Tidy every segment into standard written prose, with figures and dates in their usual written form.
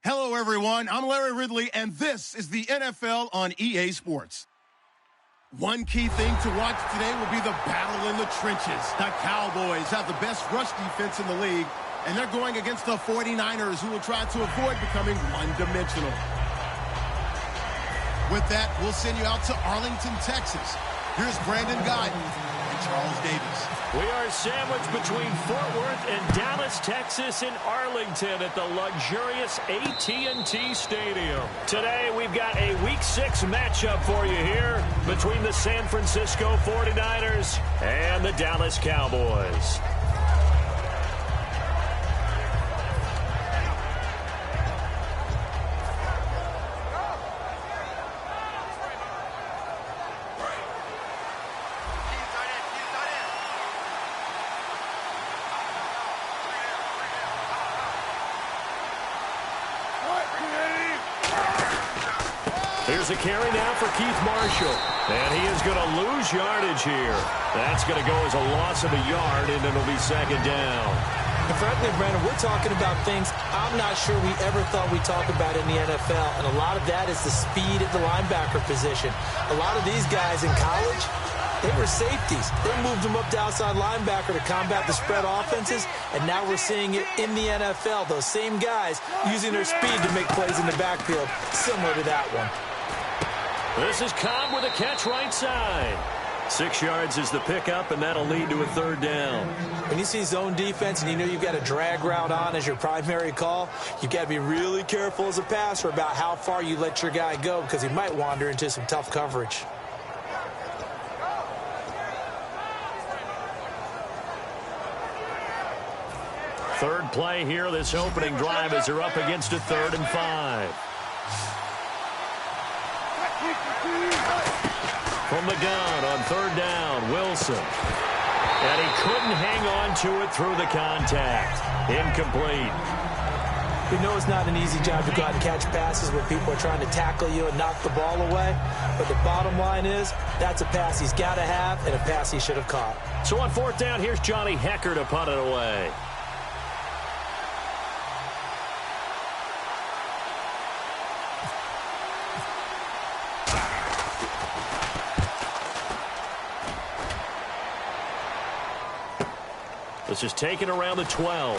Hello, everyone. I'm Larry Ridley, and this is the NFL on EA Sports. One key thing to watch today will be the battle in the trenches. The Cowboys have the best rush defense in the league, and they're going against the 49ers, who will try to avoid becoming one-dimensional. With that, we'll send you out to Arlington, Texas. Here's Brandon Guyton and Charles Davis. We are sandwiched between Fort Worth and Dallas, Texas, in Arlington at the luxurious AT&T Stadium. Today, we've got a Week 6 matchup for you here between the San Francisco 49ers and the Dallas Cowboys. Here's a carry now for Keith Marshall. And he is going to lose yardage here. That's going to go as a loss of a yard, and it'll be second down. And frankly, Brandon, we're talking about things I'm not sure we ever thought we'd talk about in the NFL. And a lot of that is the speed at the linebacker position. A lot of these guys in college, they were safeties. They moved them up to outside linebacker to combat the spread offenses, and now we're seeing it in the NFL. Those same guys using their speed to make plays in the backfield, similar to that one. This is Cobb with a catch right side. 6 yards is the pickup, and that'll lead to a third down. When you see zone defense and you know you've got a drag route on as your primary call, you've got to be really careful as a passer about how far you let your guy go, because he might wander into some tough coverage. Third play here, this opening drive, as they're up against a 3rd and 5. From the gun on 3rd down, Wilson. And he couldn't hang on to it through the contact. Incomplete. We know it's not an easy job to go out and catch passes when people are trying to tackle you and knock the ball away. But the bottom line is, that's a pass he's got to have and a pass he should have caught. So on 4th down, here's Johnny Hecker to punt it away. This is taken around the 12.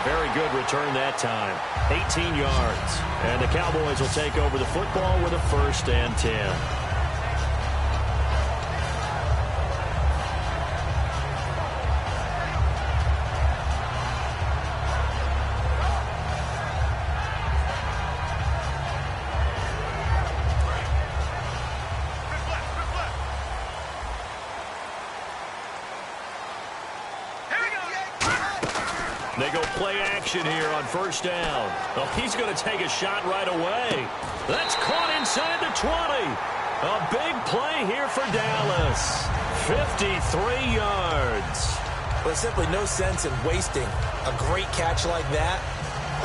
Very good return that time. 18 yards. And the Cowboys will take over the football with a 1st and 10. They go play action here on 1st down. Oh, he's going to take a shot right away. That's caught inside the 20. A big play here for Dallas. 53 yards. Well, there's simply no sense in wasting a great catch like that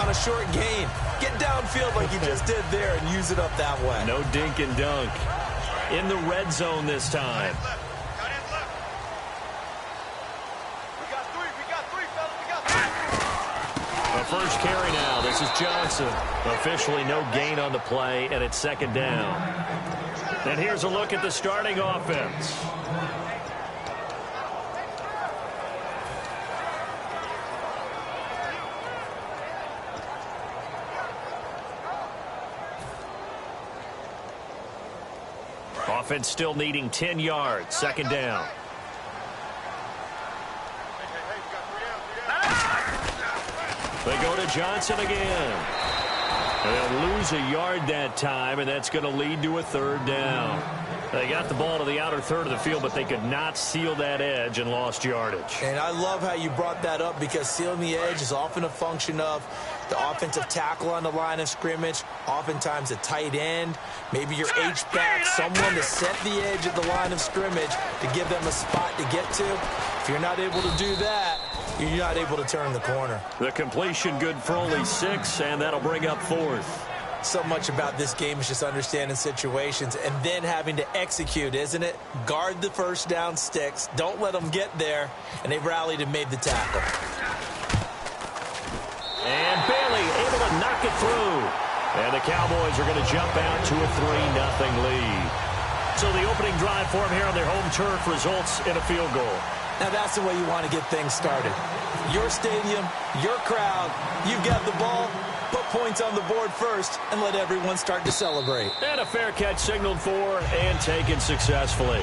on a short gain. Get downfield like you just did there and use it up that way. No dink and dunk. In the red zone this time. First carry now. This is Johnson. Officially no gain on the play, and it's 2nd down. And here's a look at the starting offense. Offense still needing 10 yards. 2nd down. They go to Johnson again. And they'll lose a yard that time, and that's going to lead to a 3rd down. They got the ball to the outer third of the field, but they could not seal that edge and lost yardage. And I love how you brought that up, because sealing the edge is often a function of the offensive tackle on the line of scrimmage, oftentimes a tight end, maybe your H-back, someone to set the edge at the line of scrimmage to give them a spot to get to. If you're not able to do that, you're not able to turn the corner. The completion good for only 6, and that'll bring up 4th. So much about this game is just understanding situations and then having to execute, isn't it? Guard the first down sticks. Don't let them get there. And they rallied and made the tackle. And the Cowboys are going to jump out to a 3-0 lead. So the opening drive for them here on their home turf results in a field goal. Now that's the way you want to get things started. Your stadium, your crowd, you've got the ball, put points on the board first, and let everyone start to celebrate. And a fair catch signaled for and taken successfully.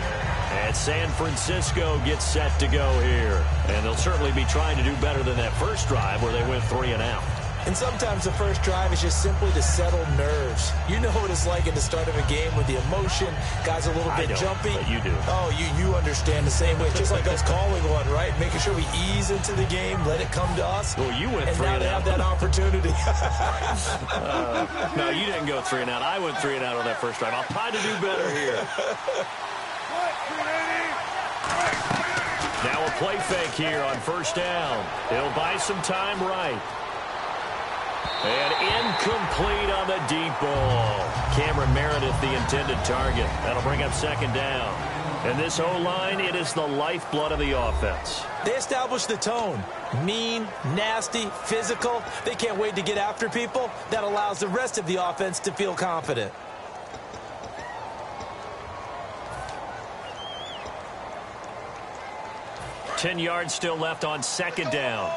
And San Francisco gets set to go here. And they'll certainly be trying to do better than that first drive where they went 3 and out. And sometimes the first drive is just simply to settle nerves. You know what it's like at the start of a game with the emotion. Guys a little bit jumpy. But you do. Oh, you understand the same way. Just like us calling one, right? Making sure we ease into the game, let it come to us. Well, you went 3 and out. And now they have that opportunity. No, you didn't go 3 and out. I went 3 and out on that first drive. I'll try to do better here. Now a play fake here on first down. He'll buy some time right. And incomplete on the deep ball. Cameron Meredith, the intended target. That'll bring up second down. And this O-line, it is the lifeblood of the offense. They establish the tone. Mean, nasty, physical. They can't wait to get after people. That allows the rest of the offense to feel confident. Ten yards still left on second down.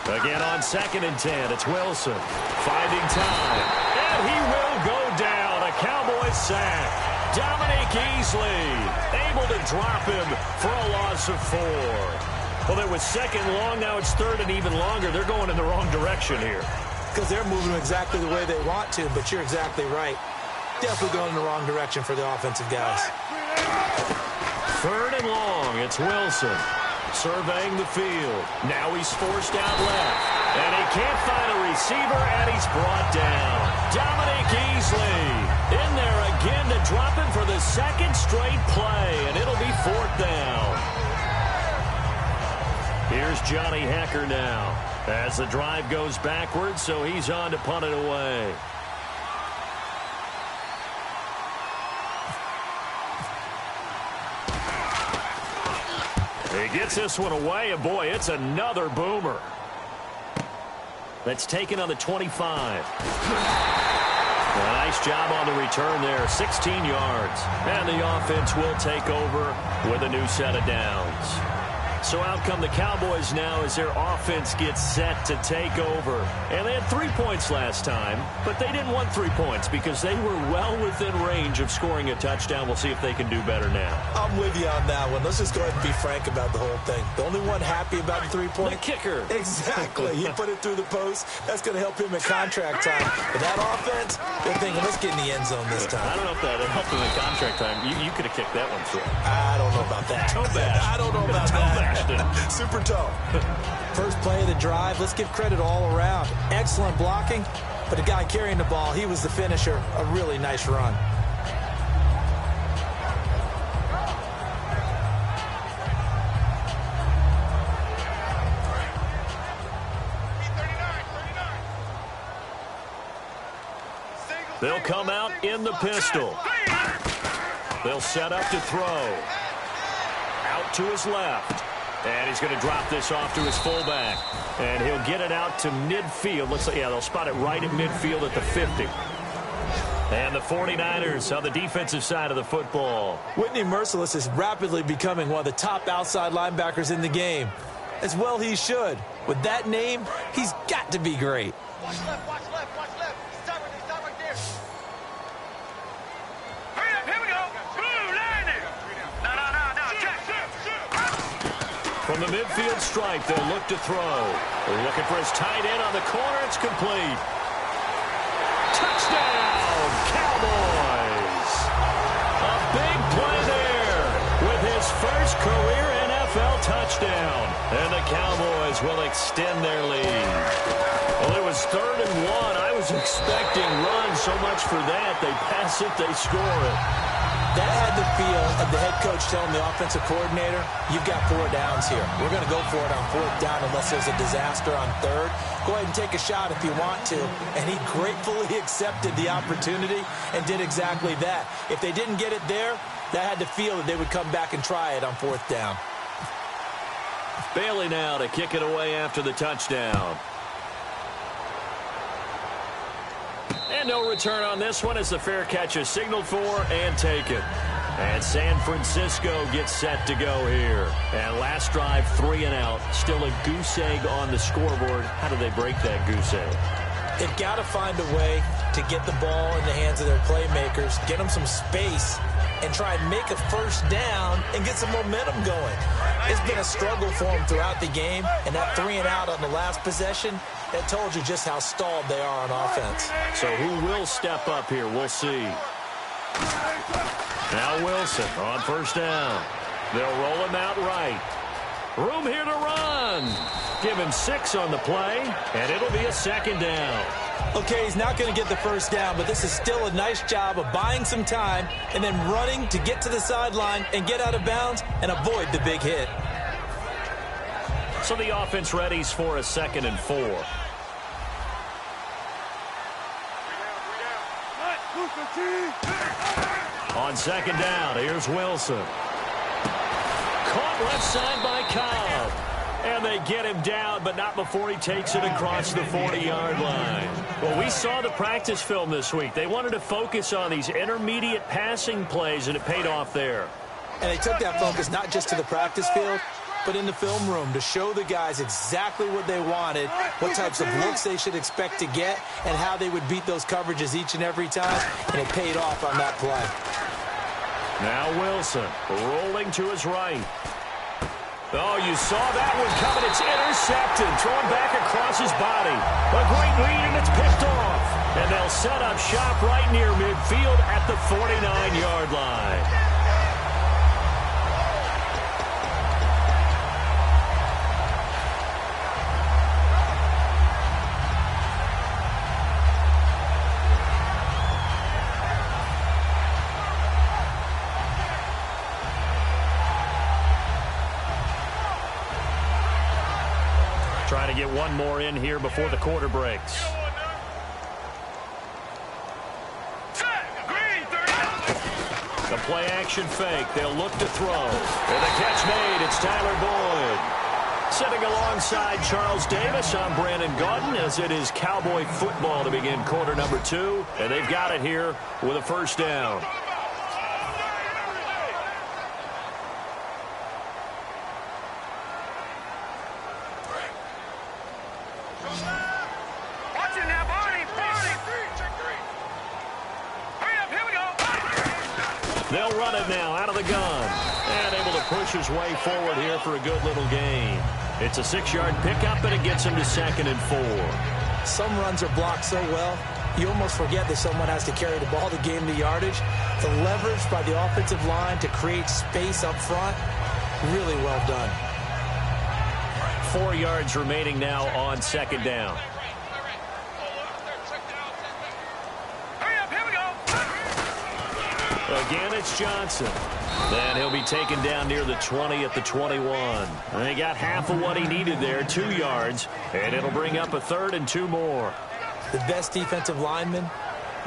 Again on 2nd and 10, it's Wilson finding time, and he will go down. A Cowboys sack. Dominique Easley able to drop him for a loss of 4. Well, it was second long, now it's third and even longer. They're going in the wrong direction here. Because they're moving exactly the way they want to, but you're exactly right. Definitely going in the wrong direction for the offensive guys. Third and long, it's Wilson. Surveying the field. Now he's forced out left. And he can't find a receiver, and he's brought down. Dominique Easley in there again to drop him for the second straight play, and it'll be 4th down. Here's Johnny Hecker now as the drive goes backwards, so he's on to punt it away. He gets this one away, and boy, it's another boomer. That's taken on the 25. A nice job on the return there, 16 yards. And the offense will take over with a new set of downs. So out come the Cowboys now as their offense gets set to take over. And they had 3 points last time, but they didn't want 3 points because they were well within range of scoring a touchdown. We'll see if they can do better now. I'm with you on that one. Let's just go ahead and be frank about the whole thing. The only one happy about the 3-point? The kicker. Exactly. He put it through the post. That's going to help him in contract time. But that offense, they're thinking, let's get in the end zone this time. I don't know if that helped him in contract time. You could have kicked that one through. I don't know about that. Toe bash. I don't know about that. Super toe. First play of the drive. Let's give credit all around. Excellent blocking, but the guy carrying the ball, he was the finisher. A really nice run. They'll come out in the pistol. They'll set up to throw. Out to his left. And he's going to drop this off to his fullback. And he'll get it out to midfield. Looks like, yeah, they'll spot it right at midfield at the 50. And the 49ers on the defensive side of the football. Whitney Merciless is rapidly becoming one of the top outside linebackers in the game. As well he should. With that name, he's got to be great. Watch left, watch left, watch left. Stop right there. Hurry up, here we go. Blue, line it. No. From the midfield stripe, they'll look to throw. They're looking for his tight end on the corner. It's complete. Touchdown, Cowboys. A big play there with his first career NFL touchdown. And the Cowboys will extend their lead. Well, it was 3rd and 1. I was expecting runs. So much for that. They pass it, they score it. That had the feel of the head coach telling the offensive coordinator, you've got 4 downs here. We're going to go for it on 4th down unless there's a disaster on 3rd. Go ahead and take a shot if you want to. And he gratefully accepted the opportunity and did exactly that. If they didn't get it there, that had the feel that they would come back and try it on 4th down. Bailey now to kick it away after the touchdown. And no return on this one as the fair catch is signaled for and taken. And San Francisco gets set to go here. And last drive, 3 and out. Still a goose egg on the scoreboard. How do they break that goose egg? They've got to find a way to get the ball in the hands of their playmakers, get them some space, and try and make a first down and get some momentum going. It's been a struggle for them throughout the game, and that 3 and out on the last possession, that told you just how stalled they are on offense. So who will step up here? We'll see. Now Wilson on first down. They'll roll him out right. Room here to run. Give him 6 on the play, and it'll be a second down. Okay, he's not going to get the first down, but this is still a nice job of buying some time and then running to get to the sideline and get out of bounds and avoid the big hit. So the offense readies for a 2nd and 4. On second down, here's Wilson. Caught left side by Cobb. And they get him down, but not before he takes it across the 40-yard line. Well, we saw the practice film this week. They wanted to focus on these intermediate passing plays, and it paid off there. And they took that focus not just to the practice field, but in the film room to show the guys exactly what they wanted, what types of looks they should expect to get, and how they would beat those coverages each and every time, and it paid off on that play. Now Wilson rolling to his right. Oh, you saw that one coming. It's intercepted. Thrown back across his body. A great read, and it's picked off. And they'll set up shop right near midfield at the 49-yard line. Trying to get one more in here before the quarter breaks. The play action fake. They'll look to throw. And the catch made. It's Tyler Boyd. Sitting alongside Charles Davis, I'm Brandon Gaudin as it is Cowboy football to begin quarter number 2. And they've got it here with a first down. They'll run it now out of the gun. And able to push his way forward here for a good little gain. It's a 6-yard pickup, and it gets him to 2nd and 4. Some runs are blocked so well, you almost forget that someone has to carry the ball to gain the yardage. The leverage by the offensive line to create space up front, really well done. 4 yards remaining now on second down. Again, it's Johnson. Then he'll be taken down near the 20 at the 21. And he got half of what he needed there, 2 yards, and it'll bring up a 3rd and 2 more. The best defensive linemen,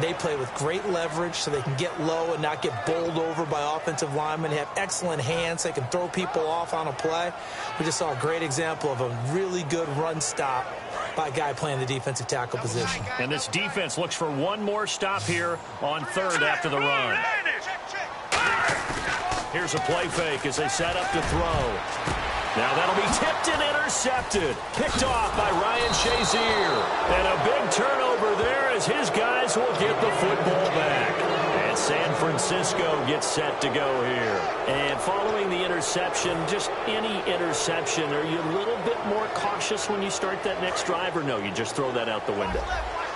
they play with great leverage so they can get low and not get bowled over by offensive linemen. They have excellent hands. They can throw people off on a play. We just saw a great example of a really good run stop by a guy playing the defensive tackle position. And this defense looks for one more stop here on 3rd after the run. Here's a play fake as they set up to throw. Now that'll be tipped and intercepted. Picked off by Ryan Shazier. And a big turnover there as his guys will get the football back. And San Francisco gets set to go here. And following the interception, just any interception, are you a little bit more cautious when you start that next drive, or no, you just throw that out the window?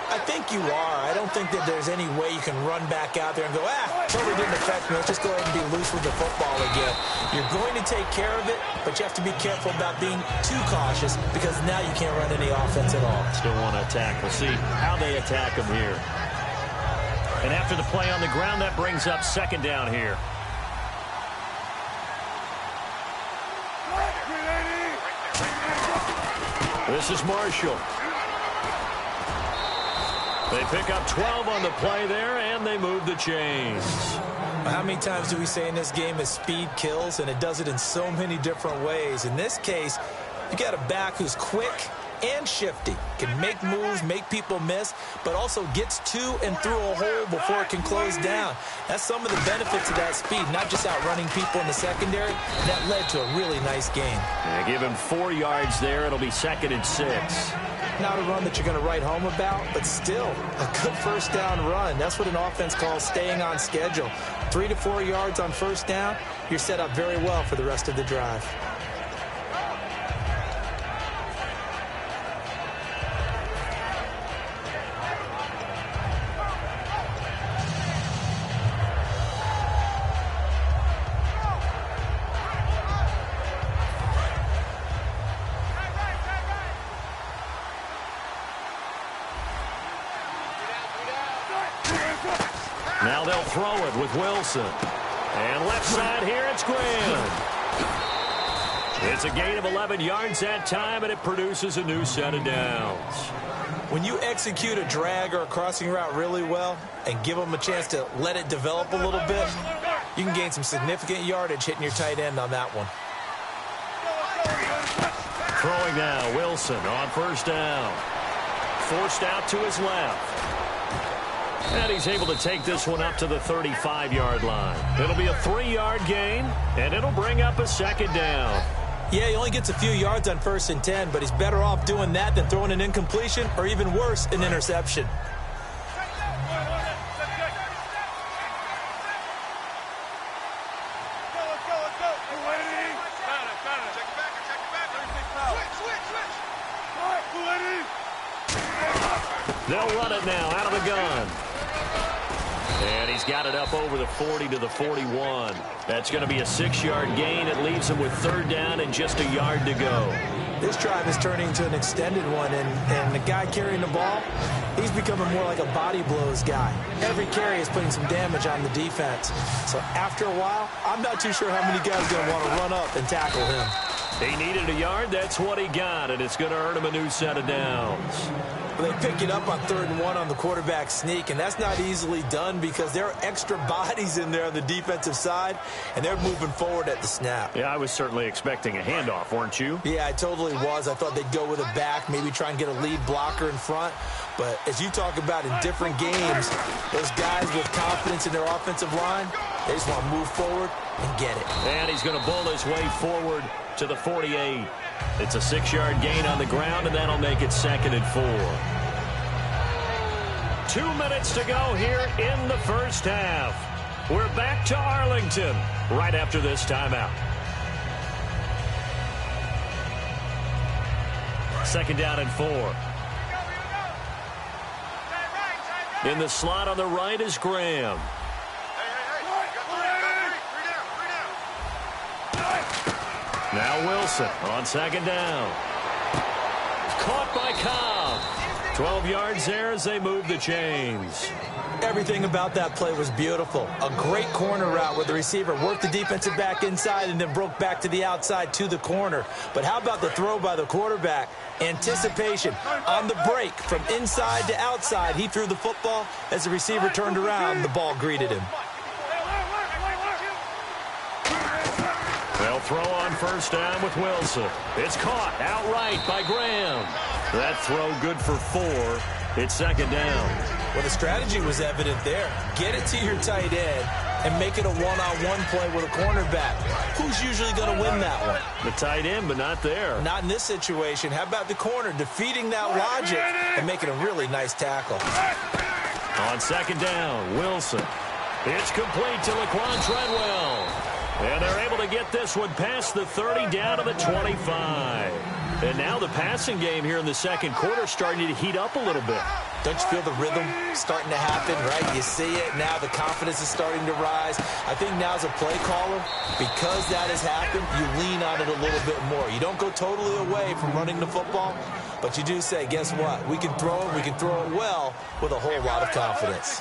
I think you are. I don't think that there's any way you can run back out there and go, totally didn't affect me. Let's just go ahead and be loose with the football again. You're going to take care of it, but you have to be careful about being too cautious because now you can't run any offense at all. Still want to attack. We'll see how they attack them here. And after the play on the ground, that brings up second down here. This is Marshall. They pick up 12 on the play there, and they move the chains. How many times do we say in this game that speed kills, and it does it in so many different ways? In this case, you got a back who's quick and shifty, can make moves, make people miss, but also gets to and through a hole before it can close down. That's some of the benefits of that speed, not just outrunning people in the secondary. That led to a really nice gain. Yeah, give him 4 yards there. It'll be 2nd and 6. Not a run that you're going to write home about, but still a good first down run. That's what an offense calls staying on schedule. 3 to 4 yards on first down, you're set up very well for the rest of the drive. Now they'll throw it with Wilson. And left side here, it's Graham. It's a gain of 11 yards that time, and it produces a new set of downs. When you execute a drag or a crossing route really well and give them a chance to let it develop a little bit, you can gain some significant yardage hitting your tight end on that one. Throwing now, Wilson on first down. Forced out to his left. And he's able to take this one up to the 35-yard line. It'll be a 3-yard gain, and it'll bring up a 2nd down. Yeah, he only gets a few yards on 1st and 10, but he's better off doing that than throwing an incompletion or even worse, an interception. They'll run it now out of the gun. And he's got it up over the 40 to the 41. That's going to be a 6-yard gain. It leaves him with 3rd down and just a yard to go. This drive is turning into an extended one, and the guy carrying the ball, he's becoming more like a body blows guy. Every carry is putting some damage on the defense. So after a while, I'm not too sure how many guys are going to want to run up and tackle him. He needed a yard. That's what he got, and it's going to earn him a new set of downs. They pick it up on 3rd and 1 on the quarterback sneak, and that's not easily done because there are extra bodies in there on the defensive side, and they're moving forward at the snap. Yeah, I was certainly expecting a handoff, weren't you? Yeah, I totally was. I thought they'd go with a back, maybe try and get a lead blocker in front. But as you talk about in different games, those guys with confidence in their offensive line, they just want to move forward and get it. And he's going to bull his way forward to the 48. It's a 6-yard gain on the ground, and that'll make it 2nd and 4. 2 minutes to go here in the first half. We're back to Arlington right after this timeout. 2nd down and 4. In the slot on the right is Graham. Now Wilson on 2nd down. Caught by Cobb. 12 yards there as they move the chains. Everything about that play was beautiful. A great corner route where the receiver worked the defensive back inside and then broke back to the outside to the corner. But how about the throw by the quarterback? Anticipation on the break from inside to outside. He threw the football. As the receiver turned around, the ball greeted him. They'll throw on first down with Wilson. It's caught outright by Graham. That throw good for 4. It's 2nd down. Well, the strategy was evident there. Get it to your tight end and make it a one-on-one play with a cornerback. Who's usually going to win that one? The tight end, but not there. Not in this situation. How about the corner defeating that logic and making a really nice tackle? On 2nd down, Wilson. It's complete to Laquan Treadwell. And they're able to get this one past the 30 down to the 25. And now the passing game here in the second quarter starting to heat up a little bit. Don't you feel the rhythm starting to happen, right? You see it. Now the confidence is starting to rise. I think now as a play caller, because that has happened, you lean on it a little bit more. You don't go totally away from running the football, but you do say, guess what? We can throw it. We can throw it well with a whole lot of confidence.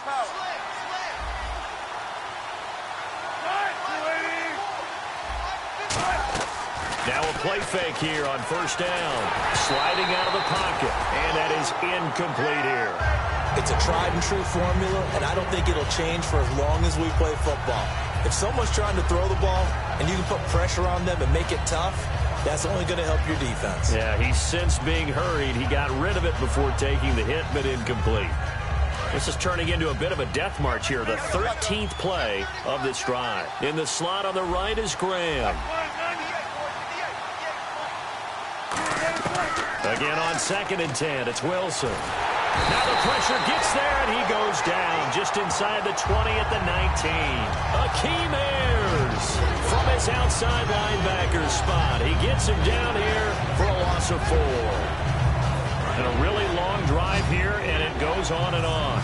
Now a play fake here on first down. Sliding out of the pocket. And that is incomplete here. It's a tried-and-true formula, and I don't think it'll change for as long as we play football. If someone's trying to throw the ball and you can put pressure on them and make it tough, that's only going to help your defense. Yeah, he's since being hurried. He got rid of it before taking the hit, but incomplete. This is turning into a bit of a death march here, the 13th play of this drive. In the slot on the right is Graham. Again on 2nd and 10, it's Wilson. Now the pressure gets there, and he goes down just inside the 20 at the 19. Akeem Ayers from his outside linebacker spot. He gets him down here for a loss of 4. And a really long drive here, and it goes on and on.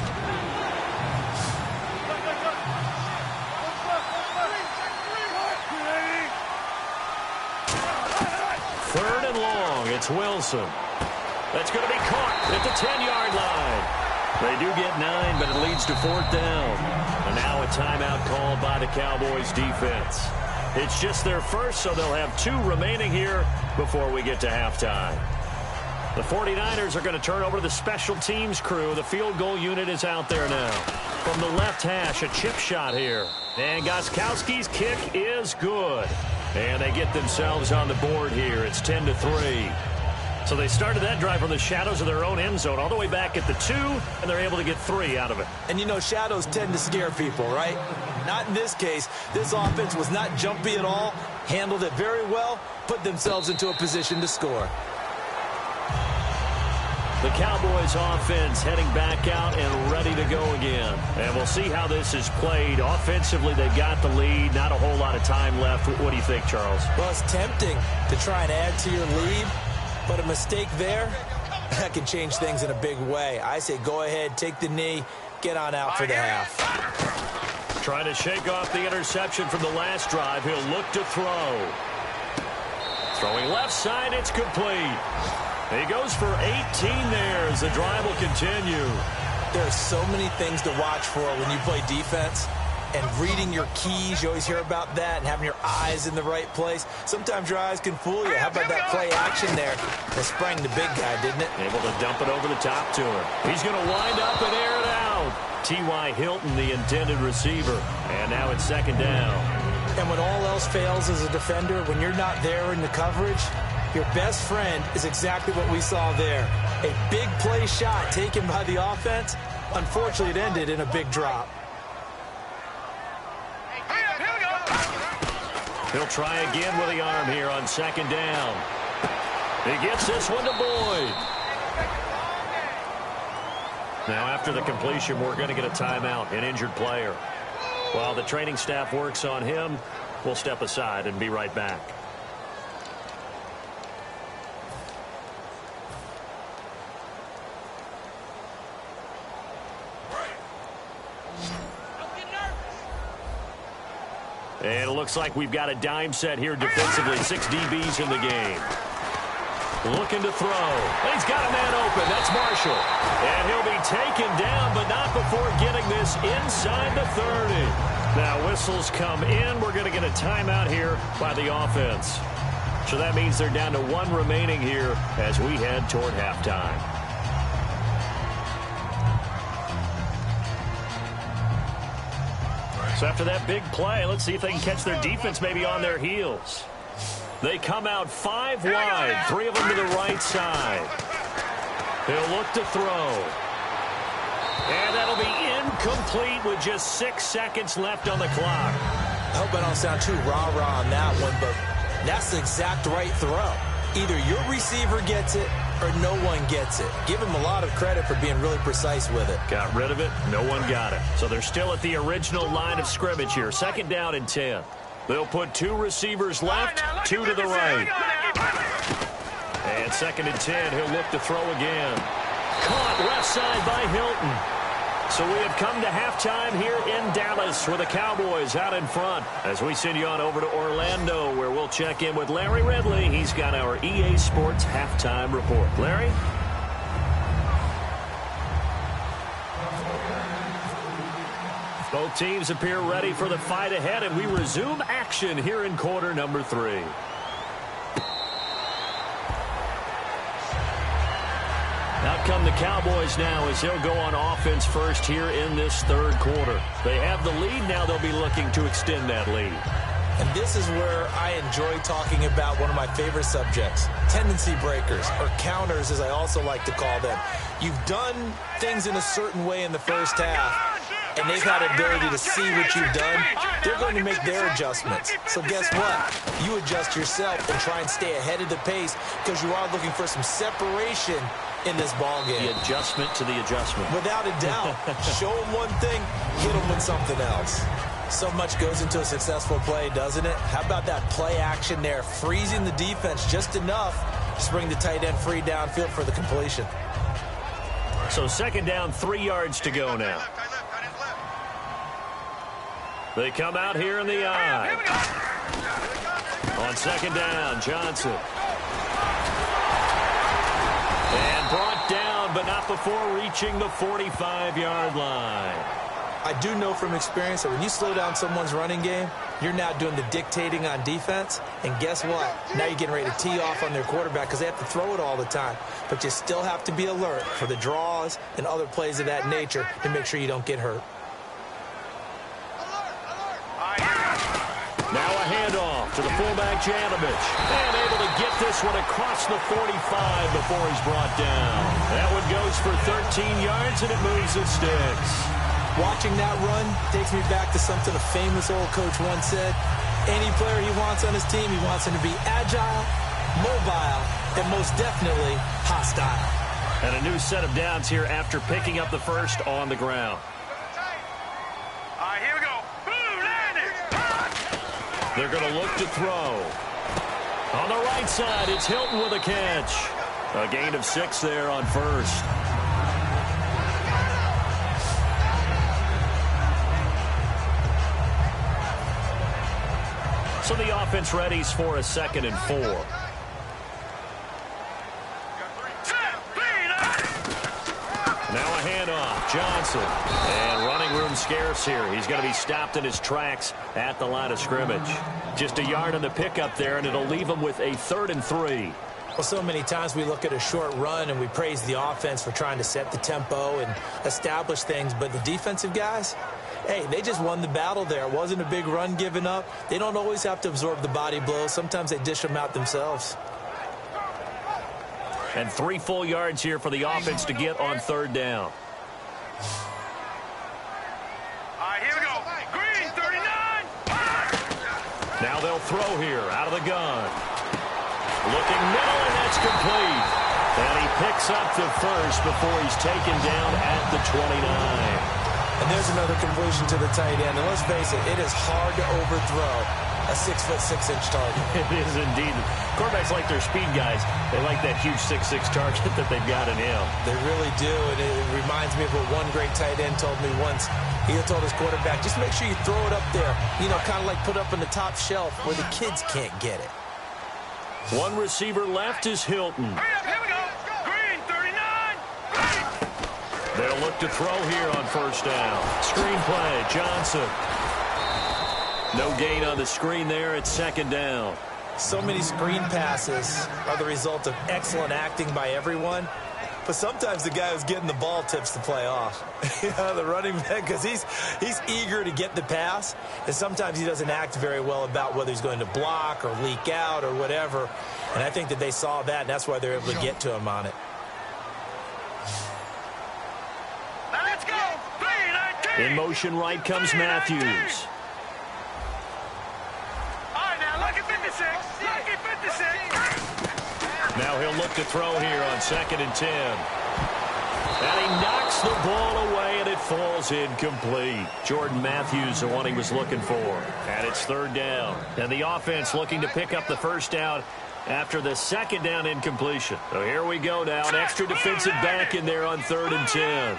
Third and long, it's Wilson. That's going to be caught at the 10-yard line. They do get 9, but it leads to 4th down. And now a timeout called by the Cowboys defense. It's just their first, so they'll have 2 remaining here before we get to halftime. The 49ers are going to turn over to the special teams crew. The field goal unit is out there now. From the left hash, a chip shot here. And Gostkowski's kick is good. And they get themselves on the board here. It's 10-3. So they started that drive from the shadows of their own end zone all the way back at the 2, and they're able to get 3 out of it. And, you know, shadows tend to scare people, right? Not in this case. This offense was not jumpy at all, handled it very well, put themselves into a position to score. The Cowboys offense heading back out and ready to go again. And we'll see how this is played. Offensively, they've got the lead. Not a whole lot of time left. What do you think, Charles? Well, it's tempting to try and add to your lead, but a mistake there, that can change things in a big way. I say go ahead, take the knee, get on out for the half. Trying to shake off the interception from the last drive. He'll look to throw. Throwing left side, it's complete. He goes for 18 there as the drive will continue. There are so many things to watch for when you play defense. And reading your keys, you always hear about that, and having your eyes in the right place. Sometimes your eyes can fool you. How about that play action there? That sprang the big guy, didn't it? Able to dump it over the top to him. He's going to wind up and air it out. T.Y. Hilton, the intended receiver. And now it's 2nd down. And when all else fails as a defender, when you're not there in the coverage, your best friend is exactly what we saw there. A big play shot taken by the offense. Unfortunately, it ended in a big drop. He'll try again with the arm here on 2nd down. He gets this one to Boyd. Now after the completion, we're going to get a timeout, an injured player. While the training staff works on him, we'll step aside and be right back. And it looks like we've got a dime set here defensively. 6 DBs in the game. Looking to throw. And he's got a man open. That's Marshall. And he'll be taken down, but not before getting this inside the 30. Now whistles come in. We're going to get a timeout here by the offense. So that means they're down to 1 remaining here as we head toward halftime. So after that big play, let's see if they can catch their defense maybe on their heels. They come out 5 wide, 3 of them to the right side. He'll look to throw. And that'll be incomplete with just 6 seconds left on the clock. I hope I don't sound too rah-rah on that one, but that's the exact right throw. Either your receiver gets it or no one gets it. Give him a lot of credit for being really precise with it. Got rid of it. No one got it. So they're still at the original line of scrimmage here. 2nd down and 10. They'll put 2 receivers left, 2 to the right. And 2nd and 10. He'll look to throw again. Caught left side by Hilton. So we have come to halftime here in Dallas with the Cowboys out in front as we send you on over to Orlando where we'll check in with Larry Ridley. He's got our EA Sports halftime report. Larry? Both teams appear ready for the fight ahead, and we resume action here in quarter number 3. Now come the Cowboys now as they'll go on offense first here in this third quarter. They have the lead. Now they'll be looking to extend that lead. And this is where I enjoy talking about one of my favorite subjects, tendency breakers, or counters as I also like to call them. You've done things in a certain way in the first half, and they've had the ability to see what you've done. They're going to make their adjustments. So guess what? You adjust yourself and try and stay ahead of the pace because you are looking for some separation in this ball game. The adjustment to the adjustment. Without a doubt. Show them one thing, hit them with something else. So much goes into a successful play, doesn't it? How about that play action there, freezing the defense just enough to bring the tight end free downfield for the completion. So second down, 3 yards to go now. They come out here in the eye. On second down, Johnson. And brought down, but not before reaching the 45-yard line. I do know from experience that when you slow down someone's running game, you're now doing the dictating on defense. And guess what? Now you're getting ready to tee off on their quarterback because they have to throw it all the time. But you still have to be alert for the draws and other plays of that nature to make sure you don't get hurt. Now a handoff to the fullback, Janovich. And able to get this one across the 45 before he's brought down. That one goes for 13 yards, and it moves the sticks. Watching that run takes me back to something a famous old coach once said. Any player he wants on his team, he wants him to be agile, mobile, and most definitely hostile. And a new set of downs here after picking up the first on the ground. All right, here we go. Boom, landed. They're going to look to throw. On the right side, it's Hilton with a catch. A gain of 6 there on first. So the offense readies for a 2nd and 4. Now a handoff, Johnson. And running room scarce here. He's going to be stopped in his tracks at the line of scrimmage. Just a yard on the pickup there, and it'll leave him with a 3rd and 3. Well, so many times we look at a short run and we praise the offense for trying to set the tempo and establish things, but the defensive guys, hey, they just won the battle there. It wasn't a big run given up. They don't always have to absorb the body blows. Sometimes they dish them out themselves. And 3 full yards here for the offense to get on 3rd down. All right, here we go. Green, 39. Now they'll throw here out of the gun. Looking middle, and that's complete. And he picks up the first before he's taken down at the 29. And there's another completion to the tight end. And let's face it, it is hard to overthrow a 6'6" target. It is indeed. Quarterbacks like their speed guys. They like that huge 6'6" target that they've got in him. They really do, and it reminds me of what one great tight end told me once. He told his quarterback, just make sure you throw it up there, you know, kind of like put it up on the top shelf where the kids can't get it. One receiver left is Hilton. Hurry up, here we go. Green, 39. They'll look to throw here on 1st down. Screen play, Johnson. No gain on the screen there at 2nd down. So many screen passes are the result of excellent acting by everyone. But sometimes the guy who's getting the ball tips the play off. You know, the running back, because he's eager to get the pass. And sometimes he doesn't act very well about whether he's going to block or leak out or whatever. And I think that they saw that, and that's why they're able to get to him on it. Now let's go. 3-19. In motion right comes Matthews. All right, now lucky 56. Lucky 56. Now he'll look to throw here on 2nd and 10. And he knocks the ball away, and it falls incomplete. Jordan Matthews, the one he was looking for. And it's 3rd down. And the offense looking to pick up the 1st down after the 2nd down incompletion. So here we go now. An extra defensive back in there on 3rd and 10.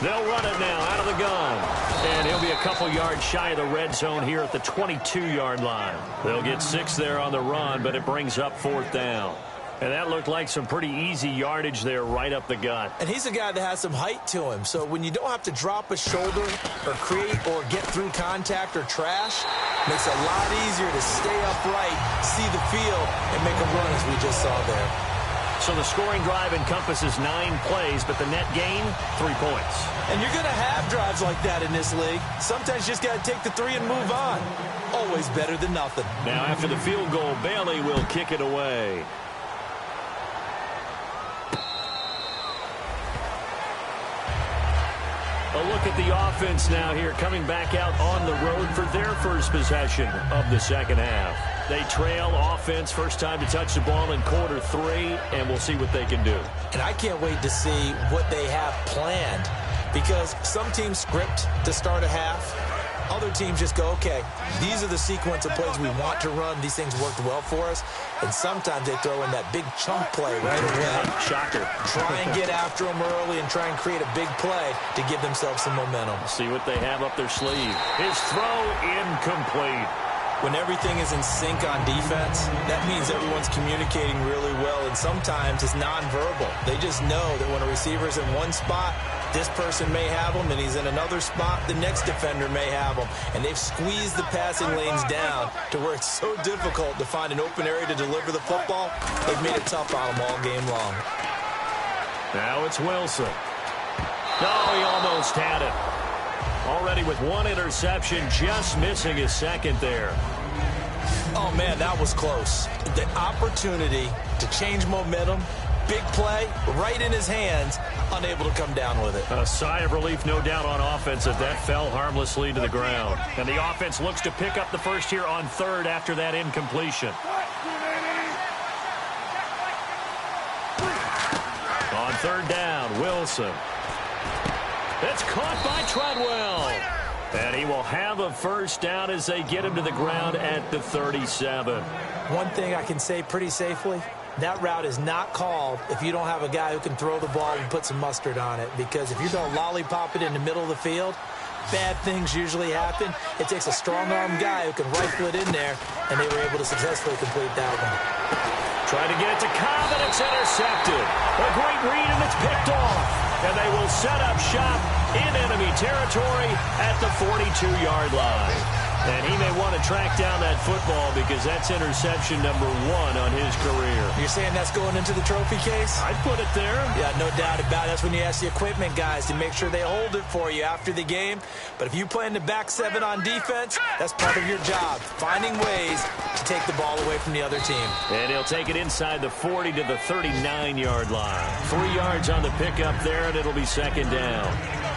They'll run it now out of the gun. And he'll be a couple yards shy of the red zone here at the 22-yard line. They'll get 6 there on the run, but it brings up 4th down. And that looked like some pretty easy yardage there right up the gut. And he's a guy that has some height to him. So when you don't have to drop a shoulder or create or get through contact or trash, makes it a lot easier to stay upright, see the field, and make a run as we just saw there. So the scoring drive encompasses 9 plays, but the net gain, 3 points. And you're going to have drives like that in this league. Sometimes you just got to take the 3 and move on. Always better than nothing. Now after the field goal, Bailey will kick it away. A look at the offense now here, coming back out on the road for their first possession of the second half. They trail offense, first time to touch the ball in quarter 3, and we'll see what they can do. And I can't wait to see what they have planned, because some teams script to start a half. Other teams just go, okay, these are the sequence of plays we want to run. These things worked well for us. And sometimes they throw in that big chunk play right away. Shocker. Try and get after them early and try and create a big play to give themselves some momentum. See what they have up their sleeve. His throw incomplete. When everything is in sync on defense, that means everyone's communicating really well, and sometimes it's nonverbal. They just know that when a receiver's in one spot, this person may have him, and he's in another spot, the next defender may have him. And they've squeezed the passing lanes down to where it's so difficult to find an open area to deliver the football. They've made it tough on them all game long. Now it's Wilson. Oh, he almost had it. Already with 1 interception, just missing his second there. Oh, man, that was close. The opportunity to change momentum, big play, right in his hands, unable to come down with it. A sigh of relief, no doubt, on offense as that fell harmlessly to the ground. And the offense looks to pick up the first here on 3rd after that incompletion. On 3rd down, Wilson. It's caught by Treadwell. And he will have a first down as they get him to the ground at the 37. One thing I can say pretty safely, that route is not called if you don't have a guy who can throw the ball and put some mustard on it. Because if you're going to lollipop it in the middle of the field, bad things usually happen. It takes a strong-arm guy who can rifle it in there, and they were able to successfully complete that one. Trying to get it to Cobb, and it's intercepted. A great read, and it's picked off. And they will set up shop in enemy territory at the 42-yard line. And he may want to track down that football because that's interception number 1 on his career. You're saying that's going into the trophy case? I'd put it there. Yeah, no doubt about it. That's when you ask the equipment guys to make sure they hold it for you after the game. But if you play in the back 7 on defense, that's part of your job, finding ways to take the ball away from the other team. And he'll take it inside the 40 to the 39-yard line. 3 yards on the pickup there, and it'll be second down.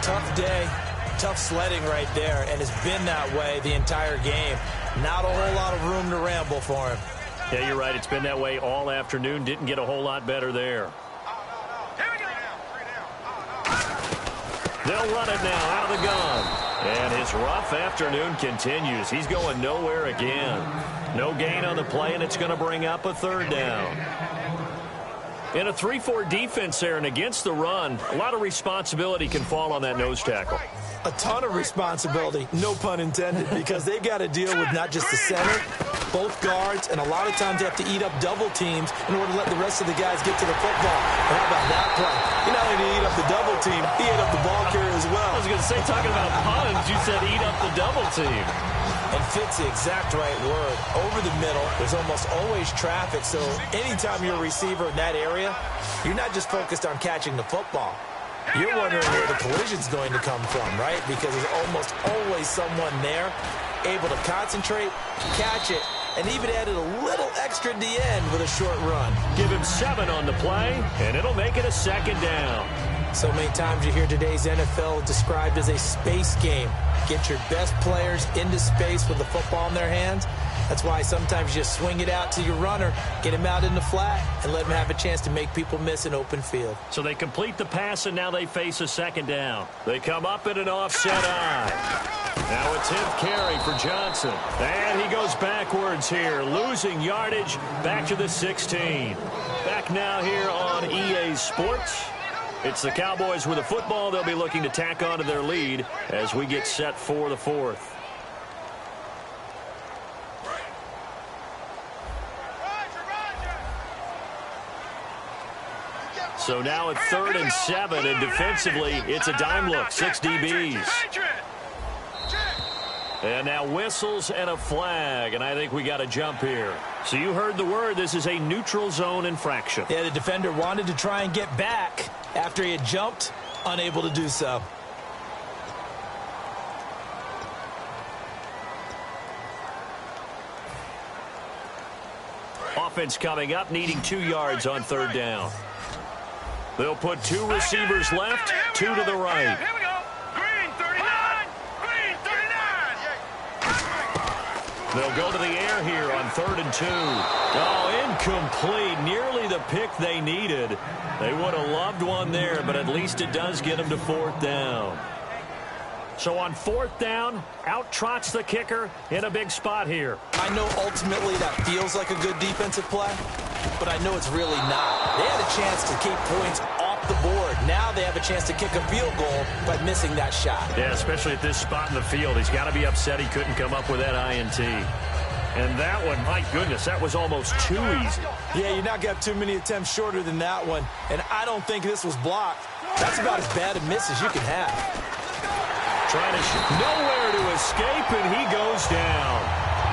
Tough day. Tough sledding right there, and it's been that way the entire game. Not a whole lot of room to ramble for him. Yeah, you're right. It's been that way all afternoon. Didn't get a whole lot better there. They'll run it now out of the gun. And his rough afternoon continues. He's going nowhere again. No gain on the play, and it's going to bring up a 3rd down. In a 3-4 defense there and against the run, a lot of responsibility can fall on that nose tackle. A ton of responsibility, no pun intended, because they've got to deal with not just the center, both guards, and a lot of times they have to eat up double teams in order to let the rest of the guys get to the football. And how about that play? He not only did he eat up the double team, he ate up the ball carrier as well. I was going to say, talking about puns, you said eat up the double team. And fit's the exact right word. Over the middle, there's almost always traffic, so anytime you're a receiver in that area, you're not just focused on catching the football. You're wondering where the collision's going to come from, right? Because there's almost always someone there able to concentrate, catch it, and even added a little extra at the end with a short run. Give him 7 on the play, and it'll make it a second down. So many times you hear today's NFL described as a space game. Get your best players into space with the football in their hands. That's why sometimes you swing it out to your runner, get him out in the flat, and let him have a chance to make people miss an open field. So they complete the pass, and now they face a second down. They come up in an offset eye. Now a 10th carry for Johnson. And he goes backwards here, losing yardage back to the 16. Back now here on EA Sports. It's the Cowboys with the football. They'll be looking to tack on to their lead as we get set for the 4th. So now at 3rd and 7, and defensively, it's a dime look. 6 DBs. And now whistles and a flag, and I think we got to jump here. So you heard the word. This is a neutral zone infraction. Yeah, the defender wanted to try and get back after he had jumped, unable to do so. Offense coming up, needing 2 yards on third down. They'll put 2 receivers left, 2 to the right. Here we go. Green 39. Green 39. They'll go to the air here on 3rd and 2. Oh, incomplete. Nearly the pick they needed. They would have loved one there, but at least it does get them to 4th down. So on 4th down, out trots the kicker in a big spot here. I know ultimately that feels like a good defensive play, but I know it's really not. They had a chance to keep points off the board. Now they have a chance to kick a field goal by missing that shot. Yeah, especially at this spot in the field. He's got to be upset he couldn't come up with that INT. And that one, my goodness, that was almost too easy. Yeah, you're not going to have too many attempts shorter than that one. And I don't think this was blocked. That's about as bad a miss as you can have. Trying to nowhere to escape, and he goes down.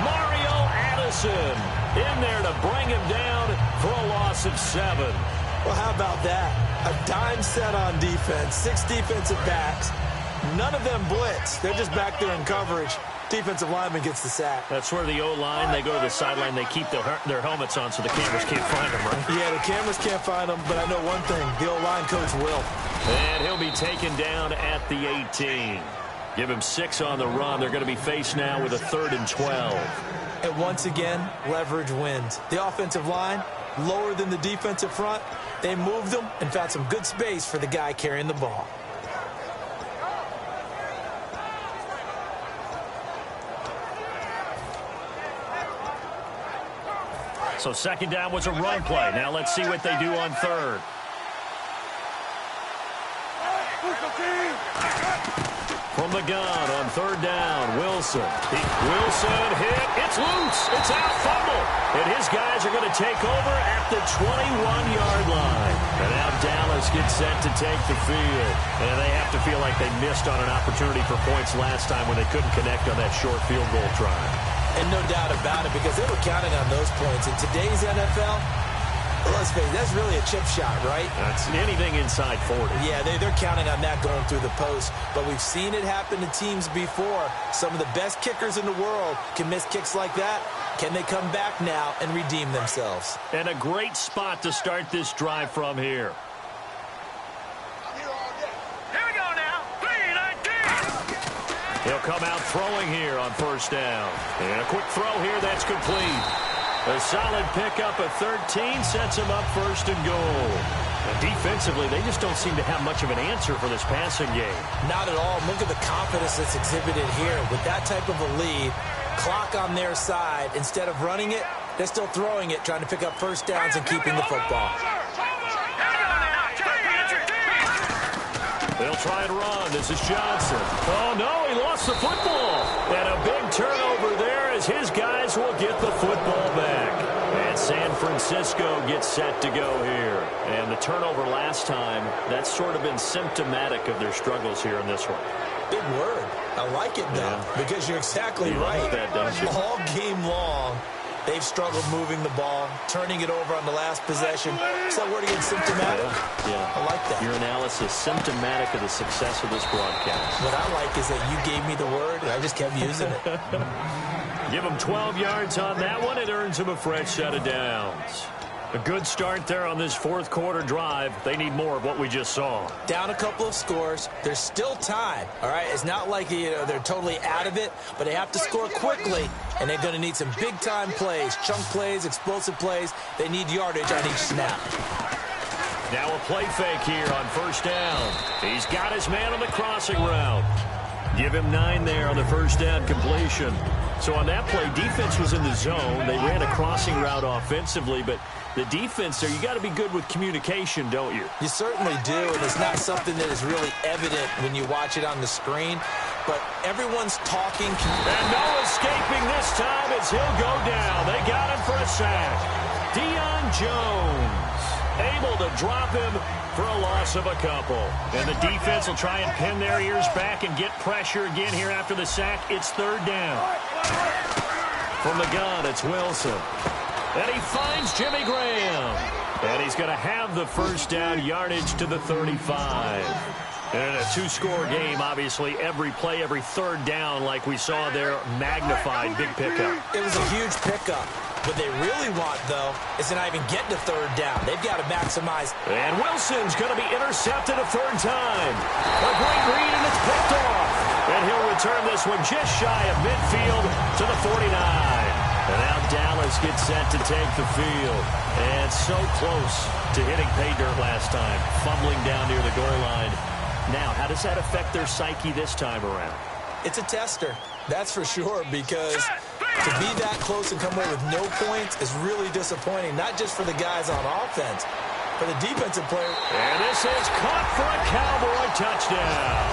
Mario Addison in there to bring him down for a loss of 7. Well, how about that? A dime set on defense, 6 defensive backs. None of them blitz. They're just back there in coverage. Defensive lineman gets the sack. That's where the O-line, they go to the sideline, they keep their helmets on so the cameras can't find them, right? Yeah, the cameras can't find them, but I know one thing. The O-line coach will. And he'll be taken down at the 18. Give him 6 on the run. They're going to be faced now with a 3rd and 12. And once again, leverage wins. The offensive line, lower than the defensive front. They moved them and found some good space for the guy carrying the ball. So 2nd down was a run play. Now let's see what they do on 3rd. From the gun on 3rd down, Wilson. Wilson hit. It's loose. It's out, fumble. And his guys are going to take over at the 21-yard line. And now Dallas gets set to take the field. And they have to feel like they missed on an opportunity for points last time when they couldn't connect on that short field goal try. And no doubt about it, because they were counting on those points. In today's NFL, let's face it, that's really a chip shot, right? That's anything inside 40. Yeah, they're counting on that going through the post. But we've seen it happen to teams before. Some of the best kickers in the world can miss kicks like that. Can they come back now and redeem themselves? And a great spot to start this drive from here. Here we go now. 3-19. He'll come out throwing here on 1st down. And a quick throw here that's complete. A solid pickup of 13 sets him up 1st and goal. And defensively, they just don't seem to have much of an answer for this passing game. Not at all. Look at the confidence that's exhibited here. With that type of a lead, clock on their side, instead of running it, they're still throwing it, trying to pick up 1st downs and keeping the football. They'll try and run. This is Johnson. Oh, no, he lost the football. And a big turnover there as his guys will get the football back. And San Francisco gets set to go here. And the turnover last time, that's sort of been symptomatic of their struggles here in this one. Big word. I like it, though, because you're exactly right. Like that, don't you? All game long, they've struggled moving the ball, turning it over on the last possession. Is that word again, symptomatic? Yeah. I like that. Your analysis, symptomatic of the success of this broadcast. What I like is that you gave me the word, and I just kept using it. Give him 12 yards on that one. It earns him a fresh set of downs. A good start there on this 4th quarter drive. They need more of what we just saw. Down a couple of scores. There's still time, all right? It's not like they're totally out of it, but they have to score quickly, and they're going to need some big-time plays, chunk plays, explosive plays. They need yardage on each snap. Now a play fake here on 1st down. He's got his man on the crossing route. Give him 9 there on the 1st down completion. So on that play, defense was in the zone. They ran a crossing route offensively, but the defense there, you got to be good with communication, don't you? You certainly do, and it's not something that is really evident when you watch it on the screen. But everyone's talking. And no escaping this time as he'll go down. They got him for a sack. Deion Jones. able to drop him for a loss of a couple. And the defense will try and pin their ears back and get pressure again here after the sack. It's third down. From the gun, it's Wilson. And he finds Jimmy Graham. And he's going to have the first down, yardage to the 35. And in a two-score game, obviously, every play, every third down, like we saw there, magnified, big pickup. It was a huge pickup. What they really want, though, is to not even get to third down. They've got to maximize. And Wilson's going to be intercepted a third time. A great read, and it's picked off. And he'll return this one just shy of midfield to the 49. And now Dallas gets set to take the field. And so close to hitting pay dirt last time, fumbling down near the goal line. Now, how does that affect their psyche this time around? It's a tester, that's for sure, because to be that close and come away with no points is really disappointing, not just for the guys on offense, but the defensive player. And this is caught for a Cowboy touchdown.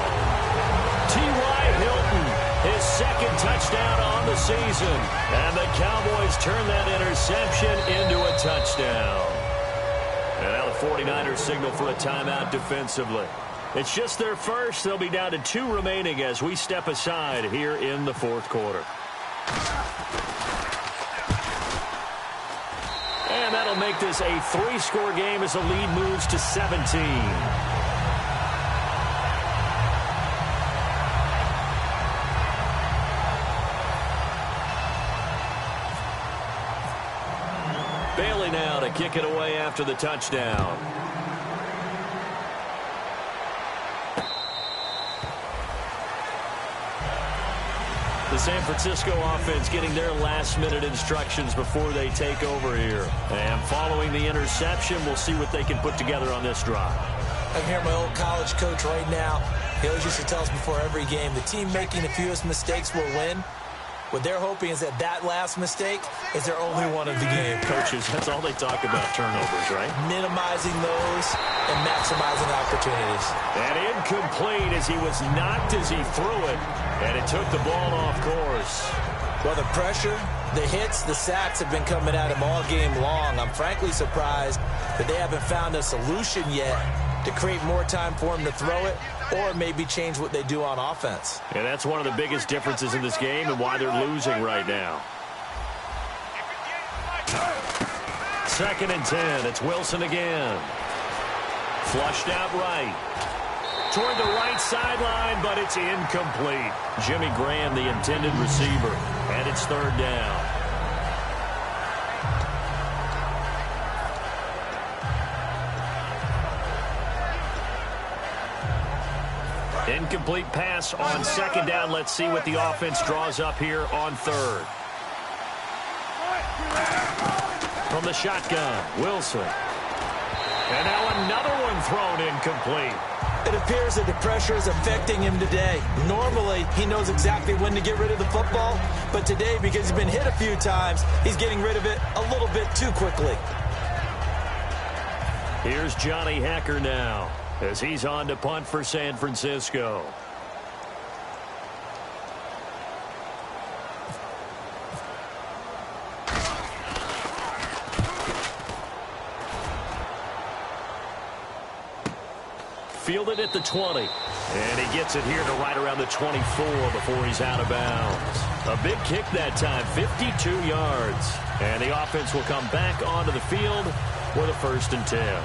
T.Y. Hilton, his second touchdown on the season. And the Cowboys turn that interception into a touchdown. And now the 49ers signal for a timeout defensively. It's just their first. They'll be down to 2 remaining as we step aside here in the fourth quarter. And that'll make this a 3-score game as the lead moves to 17. Bailey now to kick it away after the touchdown. The San Francisco offense getting their last-minute instructions before they take over here. And following the interception, we'll see what they can put together on this drive. I can hear my old college coach right now. He always used to tell us before every game, the team making the fewest mistakes will win. What they're hoping is that last mistake is their only one of the game. Coaches, that's all they talk about, turnovers, right? Minimizing those and maximizing opportunities. And incomplete as he was knocked as he threw it. And it took the ball off course. Well, the pressure, the hits, the sacks have been coming at him all game long. I'm frankly surprised that they haven't found a solution yet to create more time for him to throw it or maybe change what they do on offense. And that's one of the biggest differences in this game and why they're losing right now. 2nd and 10. It's Wilson again. Flushed out right. Toward the right sideline, but it's incomplete. Jimmy Graham, the intended receiver, and it's third down. Incomplete pass on 2nd down. Let's see what the offense draws up here on 3rd. From the shotgun, Wilson. And now another one thrown incomplete. It appears that the pressure is affecting him today. Normally, he knows exactly when to get rid of the football, but today, because he's been hit a few times, he's getting rid of it a little bit too quickly. Here's Johnny Hekker now as he's on to punt for San Francisco. Fielded at the 20. And he gets it here to right around the 24 before he's out of bounds. A big kick that time, 52 yards. And the offense will come back onto the field with a 1st and 10.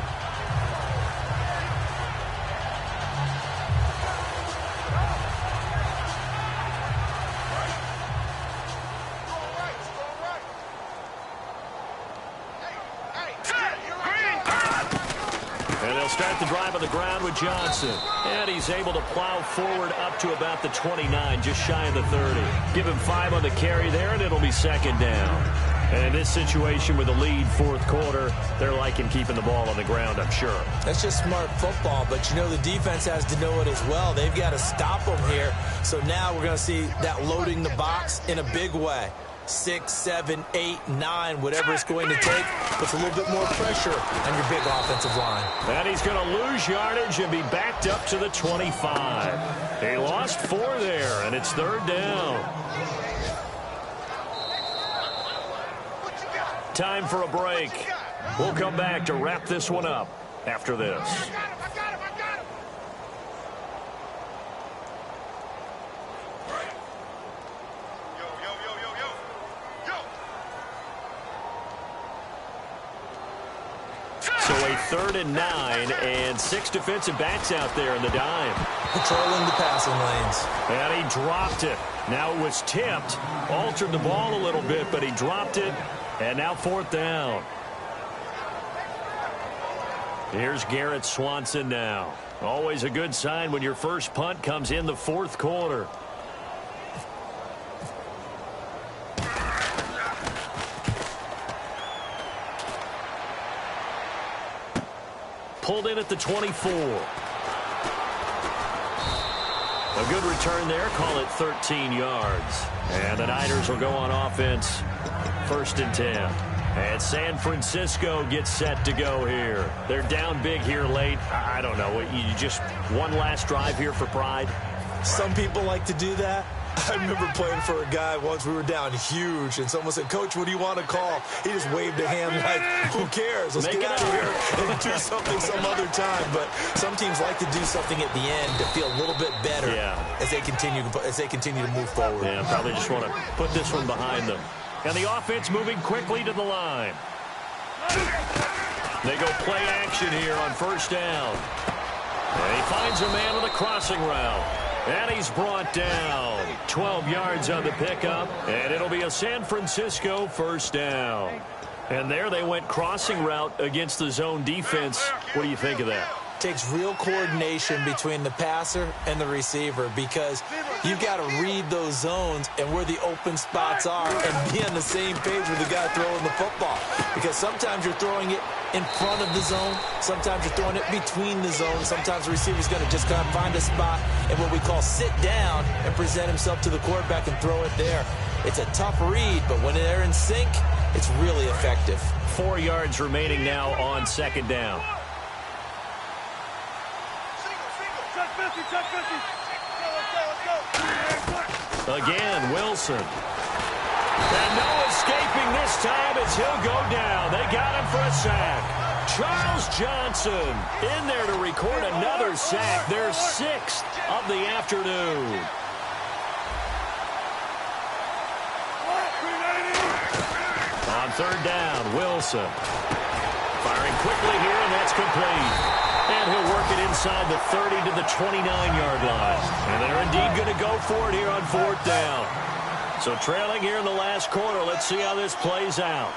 Start the drive on the ground with Johnson. And he's able to plow forward up to about the 29, just shy of the 30. Give him 5 on the carry there, and it'll be 2nd down. And in this situation with the lead 4th quarter, they're liking keeping the ball on the ground, I'm sure. That's just smart football, but you know the defense has to know it as well. They've got to stop them here. So now we're going to see that loading the box in a big way. 6, 7, 8, 9, whatever it's going to take, puts a little bit more pressure on your big offensive line. And he's going to lose yardage and be backed up to the 25. He lost 4 there, and it's 3rd down. Time for a break. We'll come back to wrap this one up after this. I got him. So a 3rd and 9 and 6 defensive backs out there in the dime. Patrolling the passing lanes. And he dropped it. Now it was tipped. Altered the ball a little bit, but he dropped it. And now 4th down. Here's Garrett Swanson now. Always a good sign when your first punt comes in the 4th quarter. Pulled in at the 24. A good return there. Call it 13 yards. And the Niners will go on offense. 1st and 10. And San Francisco gets set to go here. They're down big here late. I don't know. You just one last drive here for pride? Some people like to do that. I remember playing for a guy once. We were down huge, and someone said, "Coach, what do you want to call?" He just waved a hand like, "Who cares? Let's get out of here and do something some other time." But some teams like to do something at the end to feel a little bit better as they continue to move forward. Yeah, probably just want to put this one behind them. And the offense moving quickly to the line. They go play action here on 1st down. And he finds a man with a crossing route. And he's brought down. 12 yards on the pickup. And it'll be a San Francisco 1st down. And there they went crossing route against the zone defense. What do you think of that? Takes real coordination between the passer and the receiver, because you've got to read those zones and where the open spots are and be on the same page with the guy throwing the football. Because sometimes you're throwing it in front of the zone. Sometimes you're throwing it between the zones. Sometimes the receiver's going to just kind of find a spot and what we call sit down and present himself to the quarterback and throw it there. It's a tough read, but when they're in sync, it's really effective. 4 yards remaining now on 2nd down. Again, Wilson. And no escaping this time as he'll go down. They got him for a sack. Charles Johnson in there to record another sack. Their 6th of the afternoon. On 3rd down, Wilson. Firing quickly here, and that's complete. And he'll work it inside the 30 to the 29-yard line. And they're indeed going to go for it here on 4th down. So trailing here in the last quarter. Let's see how this plays out.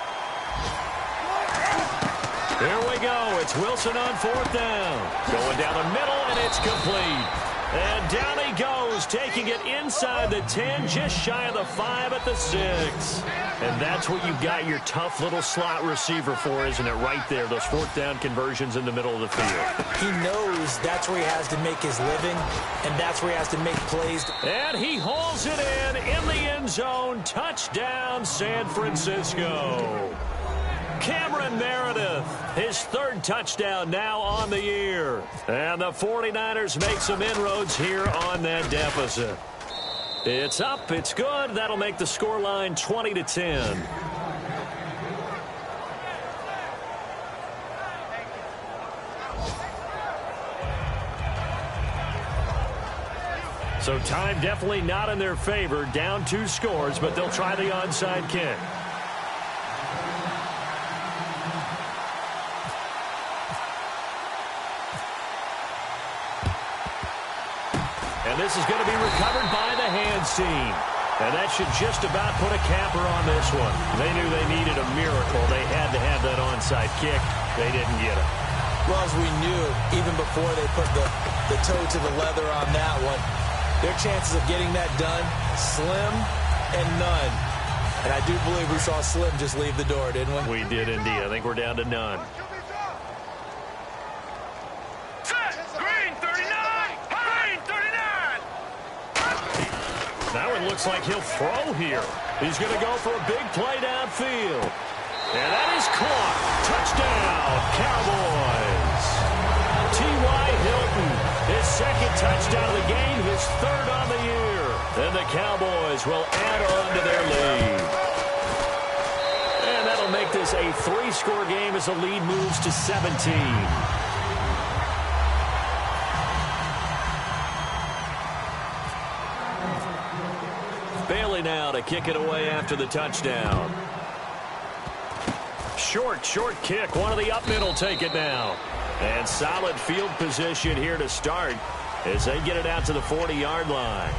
Here we go. It's Wilson on 4th down. Going down the middle, and it's complete. And down he goes, taking it inside the 10, just shy of the 5 at the 6. And that's what you've got your tough little slot receiver for, isn't it? Right there, those 4th down conversions in the middle of the field. He knows that's where he has to make his living, and that's where he has to make plays. And he hauls it in the end zone. Touchdown, San Francisco. Cameron Meredith, his 3rd touchdown now on the year. And the 49ers make some inroads here on that deficit. It's up, it's good. That'll make the scoreline 20-10. So time definitely not in their favor. Down 2 scores, but they'll try the onside kick. This is going to be recovered by the hands team. And that should just about put a capper on this one. They knew they needed a miracle. They had to have that onside kick. They didn't get it. Well, as we knew, even before they put the toe to the leather on that one, their chances of getting that done, slim and none. And I do believe we saw Slim just leave the door, didn't we? We did indeed. I think we're down to none. Now it looks like he'll throw here. He's going to go for a big play downfield. And that is caught. Touchdown, Cowboys. T.Y. Hilton, his 2nd touchdown of the game, his 3rd on the year. And the Cowboys will add on to their lead. And that'll make make this a 3-score game as the lead moves to 17. Bailey now to kick it away after the touchdown. Short kick. One of the up middle take it now. And solid field position here to start as they get it out to the 40-yard line.